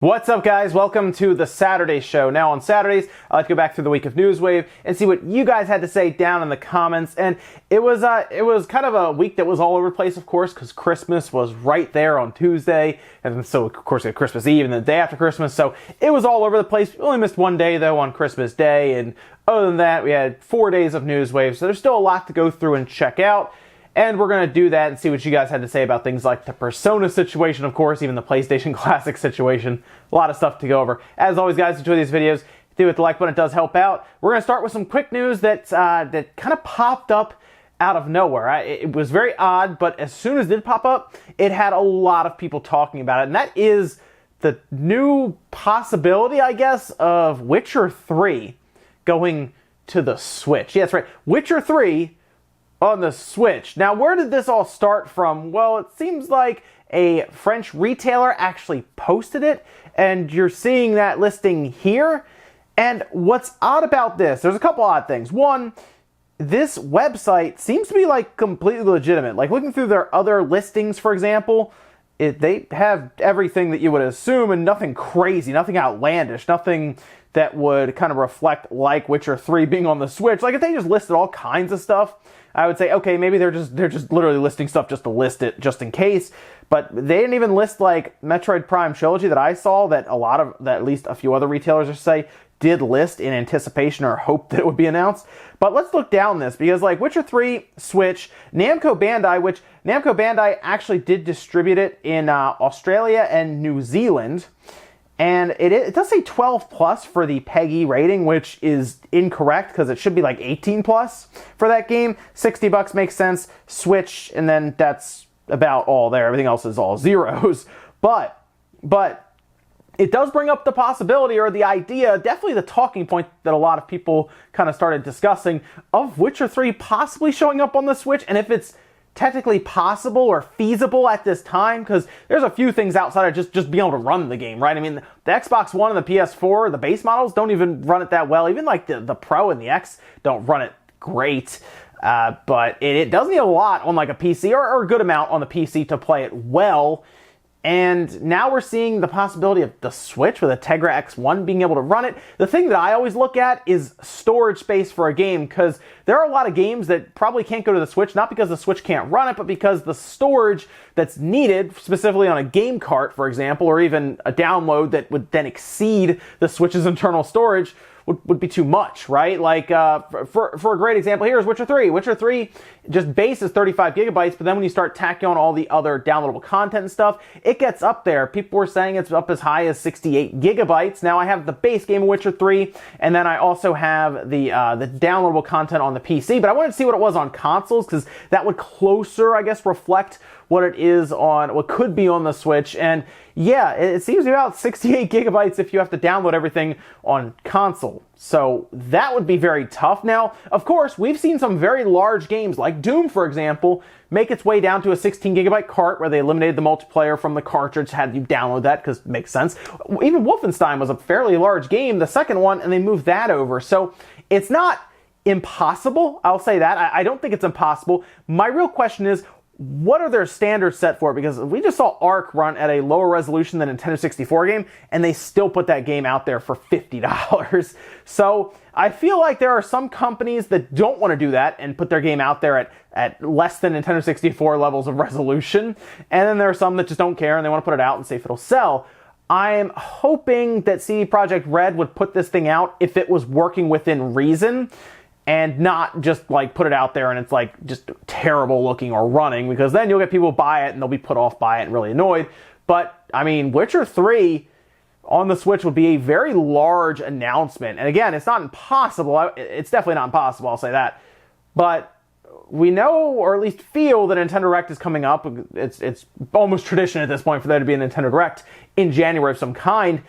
What's up, guys? Welcome to the Saturday show. Now on Saturdays, I like to go back through the week of Newswave and see what you guys had to say down in the comments. And it was kind of a week that was all over the place, of course, because Christmas was right there on Tuesday, and so of course we had Christmas Eve and the day after Christmas. So it was all over the place. We only missed one day though on Christmas Day, and other than that, we had 4 days of Newswave. So there's still a lot to go through and check out. And we're going to do that and see what you guys had to say about things like the Persona situation, of course, even the PlayStation Classic situation. A lot of stuff to go over. As always, guys, enjoy these videos. Do hit the like button, it does help out. We're going to start with some quick news that kind of popped up out of nowhere. It was very odd, but as soon as it did pop up, it had a lot of people talking about it. And that is the new possibility, I guess, of Witcher 3 going to the Switch. Yeah, that's right. Witcher 3 on the Switch. Now, where did this all start from? Well, it seems like a French retailer actually posted it, and you're seeing that listing here. And what's odd about this, there's a couple odd things. One, this website seems to be like completely legitimate. Like looking through their other listings, for example, they have everything that you would assume and nothing crazy, nothing outlandish, nothing that would kind of reflect like Witcher 3 being on the Switch. Like if they just listed all kinds of stuff, I would say, okay, maybe they're just literally listing stuff just to list it, just in case. But they didn't even list like Metroid Prime Trilogy that I saw that at least a few other retailers or say did list in anticipation or hope that it would be announced. But let's look down this, because like Witcher 3 Switch, Namco Bandai actually did distribute it in Australia and New Zealand. And it does say 12 plus for the PEGI rating, which is incorrect because it should be like 18 plus for that game. $60 makes sense. Switch, and then that's about all there. Everything else is all zeros. But it does bring up the possibility or the idea, definitely the talking point that a lot of people kind of started discussing, of Witcher 3 possibly showing up on the Switch. And if it's technically possible or feasible at this time, because there's a few things outside of just being able to run the game, right? I mean, the Xbox One and the PS4, the base models, don't even run it that well. Even like the Pro and the X don't run it great. But it does need a lot on like a PC, or a good amount on the PC to play it well. And now we're seeing the possibility of the Switch with a Tegra X1 being able to run it. The thing that I always look at is storage space for a game, because there are a lot of games that probably can't go to the Switch, not because the Switch can't run it, but because the storage that's needed, specifically on a game cart, for example, or even a download that would then exceed the Switch's internal storage, would be too much, right? Like, for a great example here is Witcher 3. Witcher 3, just base is 35 gigabytes, but then when you start tacking on all the other downloadable content and stuff, it gets up there. People were saying it's up as high as 68 gigabytes. Now I have the base game of Witcher 3, and then I also have the downloadable content on the PC, but I wanted to see what it was on consoles, because that would closer, I guess, reflect what it is on, what could be on the Switch. And yeah, it seems to be about 68 gigabytes if you have to download everything on console. So that would be very tough. Now, of course, we've seen some very large games like Doom, for example, make its way down to a 16 gigabyte cart where they eliminated the multiplayer from the cartridge, had you download that because it makes sense. Even Wolfenstein was a fairly large game, the second one, and they moved that over. So it's not impossible, I'll say that. I don't think it's impossible. My real question is, what are their standards set for? Because we just saw Ark run at a lower resolution than a Nintendo 64 game, and they still put that game out there for $50. So I feel like there are some companies that don't want to do that and put their game out there at less than Nintendo 64 levels of resolution. And then there are some that just don't care and they want to put it out and see if it'll sell. I'm hoping that CD Projekt Red would put this thing out if it was working within reason, and not just like put it out there and it's like just terrible looking or running, because then you'll get people buy it and they'll be put off by it and really annoyed. But I mean, Witcher 3 on the Switch would be a very large announcement. And again, it's not impossible. It's definitely not impossible, I'll say that. But we know, or at least feel, that Nintendo Direct is coming up. It's almost tradition at this point for there to be a Nintendo Direct in January of some kind.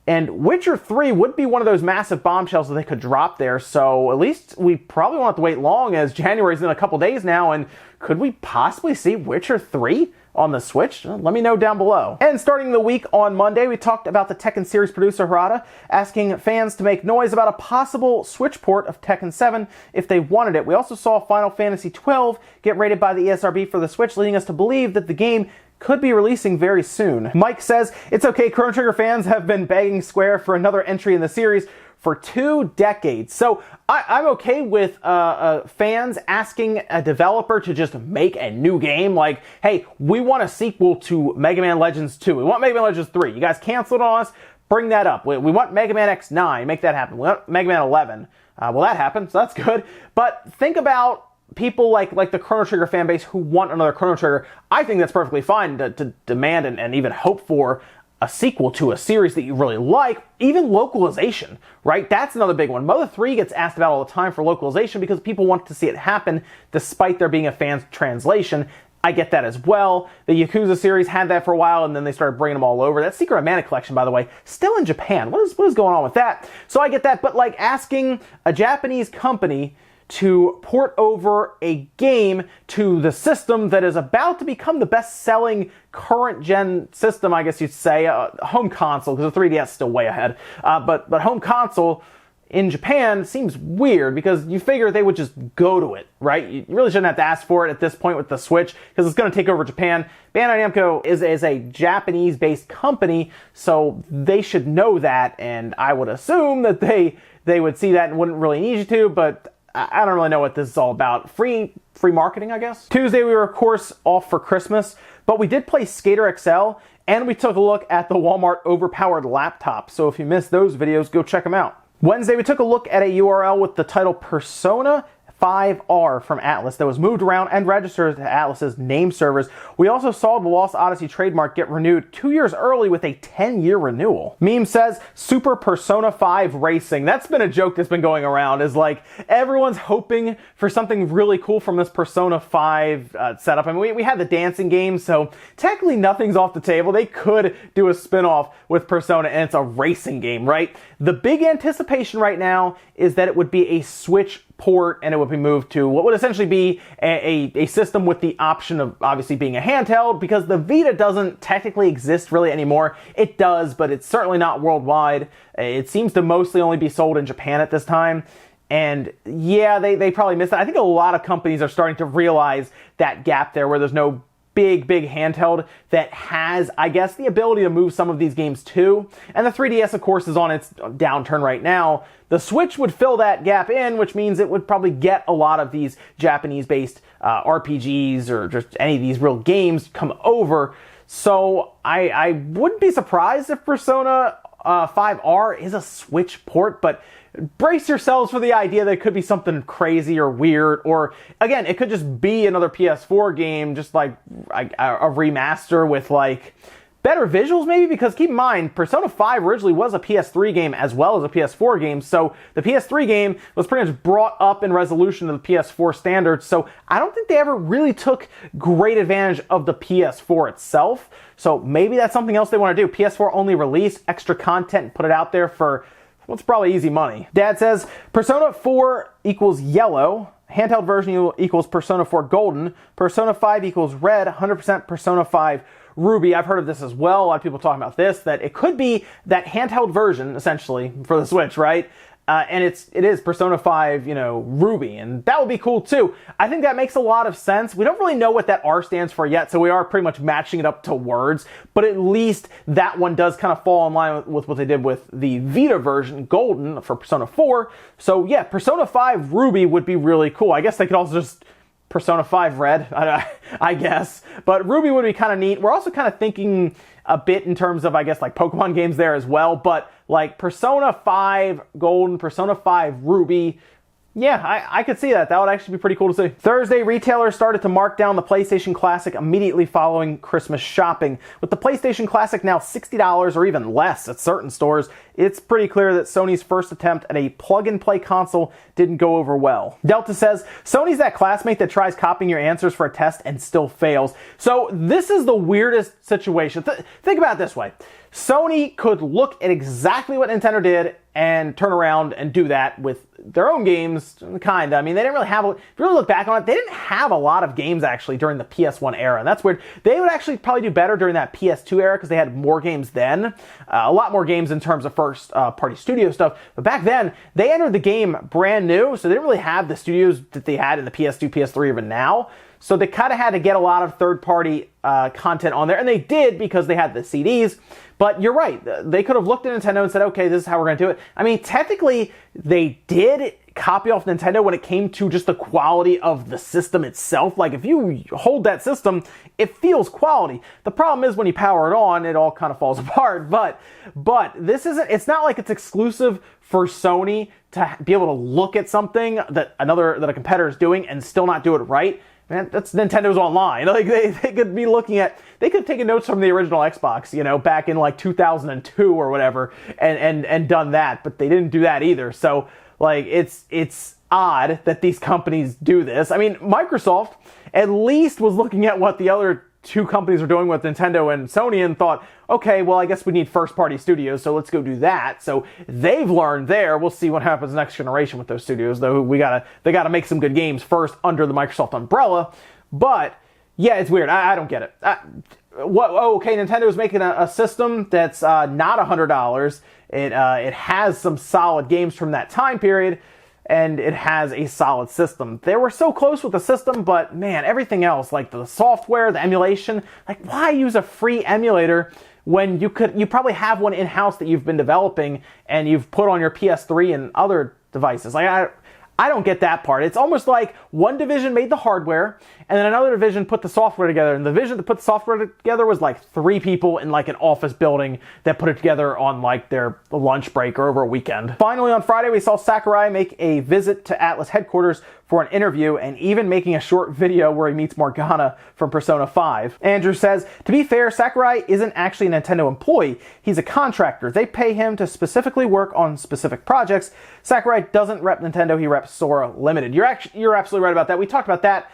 And Witcher 3 would be one of those massive bombshells that they could drop there, so at least we probably won't have to wait long, as January's in a couple days now, and could we possibly see Witcher 3 on the Switch? Let me know down below. And starting the week on Monday, we talked about the Tekken series producer Harada asking fans to make noise about a possible Switch port of Tekken 7 if they wanted it. We also saw Final Fantasy XII get rated by the ESRB for the Switch, leading us to believe that the game could be releasing very soon. Mike says, it's okay, Chrono Trigger fans have been begging Square for another entry in the series for 2 decades. So I'm okay with fans asking a developer to just make a new game. Like, hey, we want a sequel to Mega Man Legends 2. We want Mega Man Legends 3. You guys canceled on us. Bring that up. We want Mega Man X9. Make that happen. We want Mega Man 11. Well, that happened, so that's good. But think about people like the Chrono Trigger fan base who want another Chrono Trigger. I think that's perfectly fine to demand and even hope for a sequel to a series that you really like, even localization, right? That's another big one. Mother 3 gets asked about all the time for localization because people want to see it happen despite there being a fan translation. I get that as well. The Yakuza series had that for a while, and then they started bringing them all over. That Secret of Mana collection, by the way, still in Japan. What is going on with that? So I get that, but like asking a Japanese company to port over a game to the system that is about to become the best-selling current-gen system, I guess you'd say, home console, because the 3DS is still way ahead, but home console in Japan seems weird because you figure they would just go to it, right? You really shouldn't have to ask for it at this point with the Switch because it's going to take over Japan. Bandai Namco is a Japanese-based company, so they should know that, and I would assume that they would see that and wouldn't really need you to, but I don't really know what this is all about. Free marketing, I guess. Tuesday, we were, of course, off for Christmas, but we did play Skater XL, and we took a look at the Walmart overpowered laptop. So if you missed those videos, go check them out. Wednesday, we took a look at a URL with the title Persona 5R from Atlus that was moved around and registered to Atlus's name servers. We also saw the Lost Odyssey trademark get renewed 2 years early with a 10-year renewal. Meme says, Super Persona 5 Racing. That's been a joke that's been going around, is like, everyone's hoping for something really cool from this Persona 5 setup. I mean, we had the dancing game, so technically nothing's off the table. They could do a spin-off with Persona, and it's a racing game, right? The big anticipation right now is that it would be a Switch port and it would be moved to what would essentially be a system with the option of obviously being a handheld, because the Vita doesn't technically exist really anymore. It does, but it's certainly not worldwide. It seems to mostly only be sold in Japan at this time. And yeah, they probably missed that. I think a lot of companies are starting to realize that gap there where there's no big handheld that has, I guess, the ability to move some of these games too. And the 3DS, of course, is on its downturn right now. The Switch would fill that gap in, which means it would probably get a lot of these Japanese-based RPGs or just any of these real games come over. So I wouldn't be surprised if Persona 5R is a Switch port, but brace yourselves for the idea that it could be something crazy or weird, or again, it could just be another PS4 game, just like a remaster with like better visuals maybe, because keep in mind, Persona 5 originally was a PS3 game as well as a PS4 game, so the PS3 game was pretty much brought up in resolution to the PS4 standards, so I don't think they ever really took great advantage of the PS4 itself, so maybe that's something else they want to do. PS4 only release extra content and put it out there for, well, it's probably easy money. Dad says, Persona 4 equals yellow, handheld version equals Persona 4 golden, Persona 5 equals red, 100% Persona 5 Ruby. I've heard of this as well. A lot of people talking about this, that it could be that handheld version, essentially, for the Switch, right? And it is Persona 5, Ruby, and that would be cool too. I think that makes a lot of sense. We don't really know what that R stands for yet, so we are pretty much matching it up to words, but at least that one does kind of fall in line with what they did with the Vita version, Golden, for Persona 4. So yeah, Persona 5 Ruby would be really cool. I guess they could also just Persona 5 Red, I guess. But Ruby would be kind of neat. We're also kind of thinking a bit in terms of, I guess, like Pokemon games there as well. But like Persona 5 Golden, Persona 5 Ruby, yeah, I could see that. That would actually be pretty cool to see. Thursday, retailers started to mark down the PlayStation Classic immediately following Christmas shopping. With the PlayStation Classic now $60 or even less at certain stores, it's pretty clear that Sony's first attempt at a plug-and-play console didn't go over well. Delta says, Sony's that classmate that tries copying your answers for a test and still fails. So this is the weirdest situation. Think about it this way. Sony could look at exactly what Nintendo did and turn around and do that with their own games, kinda. I mean, they didn't really have, if you really look back on it, they didn't have a lot of games actually during the PS1 era, and that's weird. They would actually probably do better during that PS2 era because they had more games then, a lot more games in terms of first party studio stuff, but back then, they entered the game brand new, so they didn't really have the studios that they had in the PS2, PS3 even now. So they kind of had to get a lot of third-party content on there, and they did because they had the CDs. But you're right, they could have looked at Nintendo and said, okay, this is how we're going to do it. I mean, technically, they did copy off Nintendo when it came to just the quality of the system itself. Like, if you hold that system, it feels quality. The problem is when you power it on, it all kind of falls apart. But this isn't, it's not like it's exclusive for Sony to be able to look at something that a competitor is doing and still not do it right. Man, that's Nintendo's online. Like, they could be looking at, they could have taken notes from the original Xbox, you know, back in like 2002 or whatever, and done that, but they didn't do that either. So, like, it's odd that these companies do this. I mean, Microsoft at least was looking at what the other two companies are doing with Nintendo and Sony and thought, okay, well, I guess we need first-party studios, so let's go do that. So they've learned there. We'll see what happens next generation with those studios, though. They gotta make some good games first under the Microsoft umbrella. But yeah, it's weird. I don't get it. Okay, Nintendo's making a system that's not $100. It has some solid games from that time period, and it has a solid system. They were so close with the system, but man, everything else, like the software, the emulation, like, why use a free emulator when you probably have one in-house that you've been developing and you've put on your PS3 and other devices? Like, I don't get that part. It's almost like one division made the hardware, and then another division put the software together. And the division that put the software together was like 3 people in like an office building that put it together on like their lunch break or over a weekend. Finally, on Friday, we saw Sakurai make a visit to Atlus headquarters for an interview, and even making a short video where he meets Morgana from Persona 5. Andrew says, to be fair, Sakurai isn't actually a Nintendo employee. He's a contractor. They pay him to specifically work on specific projects. Sakurai doesn't rep Nintendo, he reps Sora Limited. You're absolutely right about that. We talked about that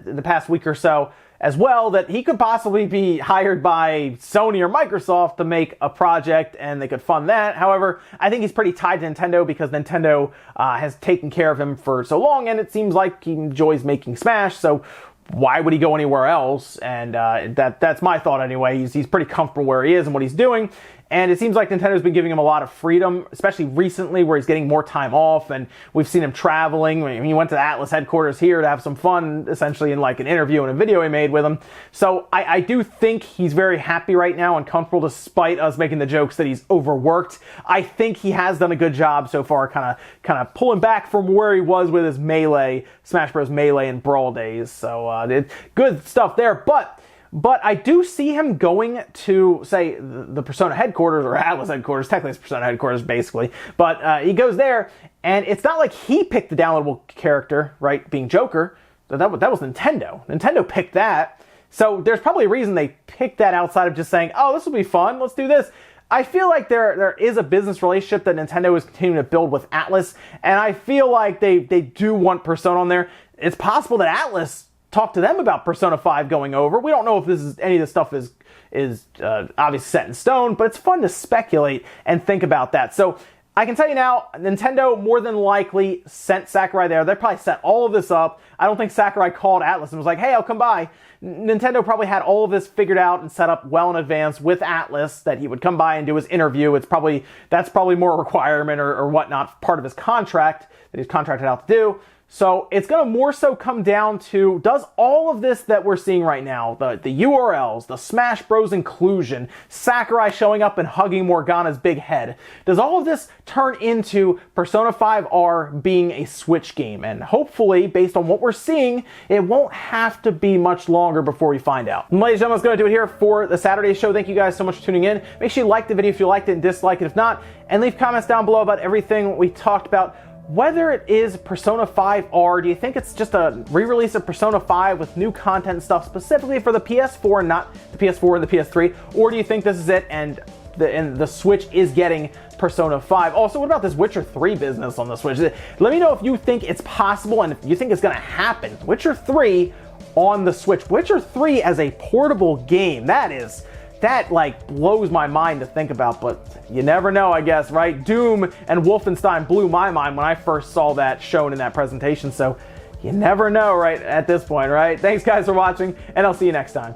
in the past week or so as well, that he could possibly be hired by Sony or Microsoft to make a project and they could fund that. However, I think he's pretty tied to Nintendo because Nintendo has taken care of him for so long, and it seems like he enjoys making Smash, so why would he go anywhere else? And that's my thought anyway. He's pretty comfortable where he is and what he's doing. And it seems like Nintendo's been giving him a lot of freedom, especially recently where he's getting more time off, and we've seen him traveling. I mean, he went to the Atlus headquarters here to have some fun, essentially in like an interview and a video he made with him. So I do think he's very happy right now and comfortable, despite us making the jokes that he's overworked. I think he has done a good job so far, kind of pulling back from where he was with his Melee, Smash Bros. Melee and Brawl days. So good stuff there, But I do see him going to, say, the Persona headquarters, or Atlus headquarters. Technically, it's Persona headquarters, basically. But he goes there, and it's not like he picked the downloadable character, right, being Joker. That was Nintendo. Nintendo picked that. So there's probably a reason they picked that outside of just saying, oh, this will be fun, let's do this. I feel like there is a business relationship that Nintendo is continuing to build with Atlus, and I feel like they do want Persona on there. It's possible that Atlus talk to them about Persona 5 going over. We don't know if any of this stuff is obviously set in stone, but it's fun to speculate and think about that. So I can tell you now, Nintendo more than likely sent Sakurai there. They probably set all of this up. I don't think Sakurai called Atlus and was like, hey, I'll come by. Nintendo probably had all of this figured out and set up well in advance with Atlus, that he would come by and do his interview. That's probably more a requirement or whatnot, part of his contract that he's contracted out to do. So it's going to more so come down to, does all of this that we're seeing right now, the URLs, the Smash Bros. Inclusion, Sakurai showing up and hugging Morgana's big head, does all of this turn into Persona 5R being a Switch game? And hopefully, based on what we're seeing, it won't have to be much longer before we find out. And ladies and gentlemen, that's going to do it here for the Saturday show. Thank you guys so much for tuning in. Make sure you like the video if you liked it and dislike it if not, and leave comments down below about everything we talked about. Whether it is Persona 5R, do you think it's just a re-release of Persona 5 with new content and stuff specifically for the PS4 and not the PS4 and the PS3? Or do you think this is it and the Switch is getting Persona 5? Also, what about this Witcher 3 business on the Switch? Let me know if you think it's possible and if you think it's going to happen. Witcher 3 on the Switch. Witcher 3 as a portable game, that like blows my mind to think about, but you never know, I guess, right? Doom and Wolfenstein blew my mind when I first saw that shown in that presentation, so you never know, right, at this point, right? Thanks guys for watching, and I'll see you next time.